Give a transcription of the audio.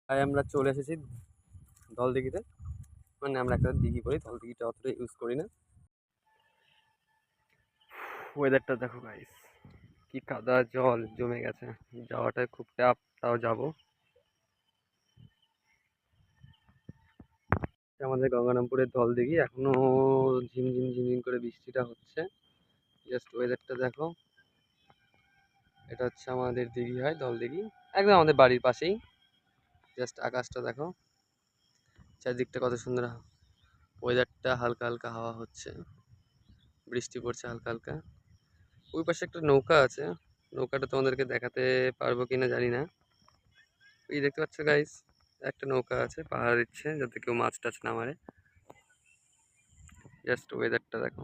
তাই আমরা চলে এসেছি ধলদিঘিতে। মানে আমরা একটা দিঘি করি, ধলদিঘিটা অতটা ইউজ করি না। ওয়েদারটা দেখো গাইস, কি কাদা জল জমে গেছে, যাওয়াটা খুব টাফ, তাও যাবো। আমাদের গঙ্গারামপুরের ধলদিঘি, এখনো ঝিমঝিম ঝিমঝিম করে বৃষ্টিটা হচ্ছে। জাস্ট ওয়েদারটা দেখো। এটা হচ্ছে আমাদের দিঘি, হয় ধলদিঘি, একদম আমাদের বাড়ির পাশেই। জাস্ট আকাশটা দেখো, চারদিকটা কত সুন্দর। ওয়েদারটা হালকা হালকা হাওয়া হচ্ছে, বৃষ্টি পড়ছে হালকা হালকা। ওই পাশে একটা নৌকা আছে, নৌকাটা তোমাদেরকে দেখাতে পারবো কিনা জানি না। এই দেখতে পাচ্ছ গাইস, একটা নৌকা আছে, পাহাড় দিচ্ছে যাতে কেউ মাছ টাছ না মারে। জাস্ট ওয়েদারটা দেখো।